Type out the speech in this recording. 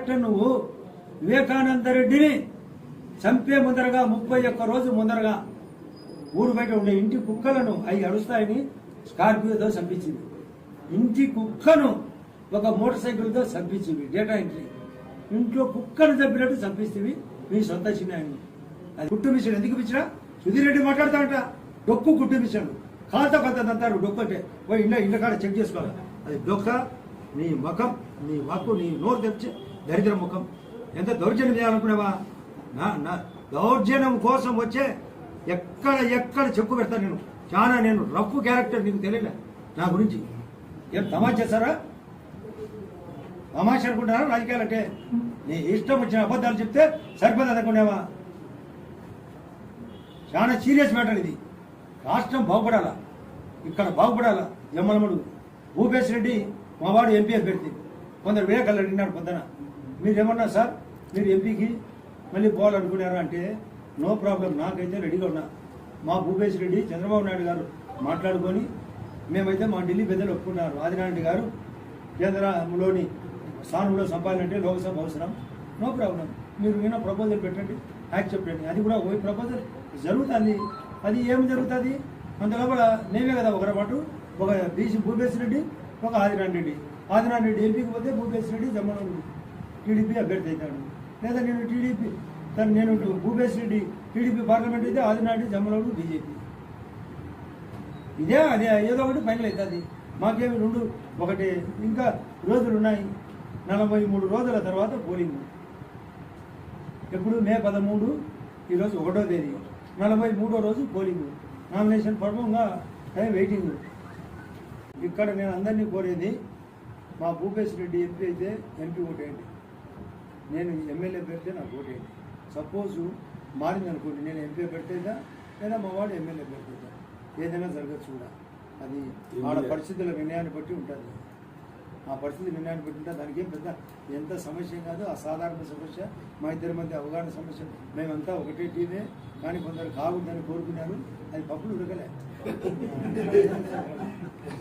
Character నువ్వు వివేకానంద రెడ్డిని చంపే ముందరగా 31 రోజు ముందరగా ఊరు బయట ఉండే ఇంటి కుక్కలను అవి అడుస్తాయని స్కార్పియోతో చంపించింది. ఇంటి కుక్కను ఒక మోటార్ సైకిల్తో చంపించింది. డేటా ఎంట్రీ ఇంట్లో కుక్కను చంపినట్టు చంపిస్తేవి మీ సొంత చిన్నాయన్ని. అది కుట్టు మిషన్ ఎందుకు పిచ్చినా సుధీర్ రెడ్డి మాట్లాడతాడంట. డొక్కు కుట్టు మిషన్ కాలుతో కొంత అంటారు. డొక్కు అంటే పోయి ఇంట్లో కాడ చెక్ చేసుకోవాలి. అది డొక్క నీ ముఖం నీ వాక్కు నీ నోరు తెచ్చి దరిద్ర ముఖం. ఎంత దౌర్జన్యం చేయాలనుకునేవా? నా దౌర్జన్యం కోసం వచ్చే ఎక్కడ చెక్కు పెడతా నేను. చాలా నేను రఫ్ క్యారెక్టర్, నీకు తెలియలే నా గురించి. ఏం తమాషా చేస్తారా? తమాషా అనుకుంటారా రాజకీయాలు అంటే? నీ ఇష్టం వచ్చిన అబద్ధాలు చెప్తే సరిపోదు అనుకునేవా? చాలా సీరియస్ మ్యాటర్ ఇది. రాష్ట్రం బాగుపడాలా, ఇక్కడ బాగుపడాలా. జమ్మలమడు భూపేశ్ రెడ్డి మా వాడు ఎంపీ అభ్యర్థి. కొందరు వివేకాలు అడిగినాడు పొద్దున, మీరేమన్నా సార్ మీరు ఎంపీకి మళ్ళీ పోవాలనుకున్నారా అంటే, నో ప్రాబ్లం, నాకైతే రెడీగా ఉన్నా. మా భూపేశ్ రెడ్డి చంద్రబాబు నాయుడు గారు మాట్లాడుకొని మేమైతే మా ఢిల్లీ పెద్దలు ఒప్పుకున్నారు. ఆదినారాయణ గారు కేంద్రంలోని స్థానంలో సంపాదనంటే లోక్సభ అవసరం, నో ప్రాబ్లం, మీరు విన్న ప్రపోజల్ పెట్టండి, యాక్సెప్ట్ చేయండి. అది కూడా ఓ ప్రపోజల్ జరుగుతుంది. అది ఏమి జరుగుతుంది అందులోపల మేమే కదా ఒకరి పాటు, ఒక బీసీ భూపేశ్ రెడ్డి, ఒక ఆదినారాయణ రెడ్డి. ఆదినారాయణ రెడ్డి ఎంపీకి పోతే భూపేశ్ రెడ్డి జమ్మలమడు టీడీపీ అభ్యర్థి అవుతాడు. లేదా నేను భూపేశ్ రెడ్డి టీడీపీ పార్లమెంట్ అయితే ఆదినారాయణ రెడ్డి జమ్మలమడు బీజేపీ. ఇదే అదే ఏదో ఒకటి ఫైనల్ అవుతుంది. మాకేమి ఒకటి ఇంకా రోజులు ఉన్నాయి. 43 రోజుల తర్వాత పోలింగ్. ఎప్పుడు మే 13, ఈరోజు 1వ తేదీ, 43వ రోజు పోలింగ్. Nomination పర్వంగా waiting. ఇక్కడ నేను అందరినీ కోరేది, మా భూపేశ్ రెడ్డి ఎంపీ అయితే ఎంపీ ఓటేయండి, నేను ఎమ్మెల్యే పెడితే నాకు ఓటేయండి. సపోజు మారింది అనుకోండి, నేను ఎంపీ పెడితేదా లేదా మా వాడు ఎమ్మెల్యే పెడితేదా, ఏదైనా జరగచ్చు కూడా. అది ఆడ పరిస్థితుల నిర్ణయాన్ని బట్టి ఉంటుంది. ఆ పరిస్థితి నిర్ణయాన్ని బట్టి ఉంటే దానికి ఏం పెద్ద ఎంత సమస్య కాదు, అసాధారణ సమస్య. మా ఇద్దరి మధ్య అవగాహన సమస్య. మేమంతా ఒకటే టీమే, కానీ కొందరు కాకూడదని కోరుకున్నారు. అది పప్పులు ఉడకలే.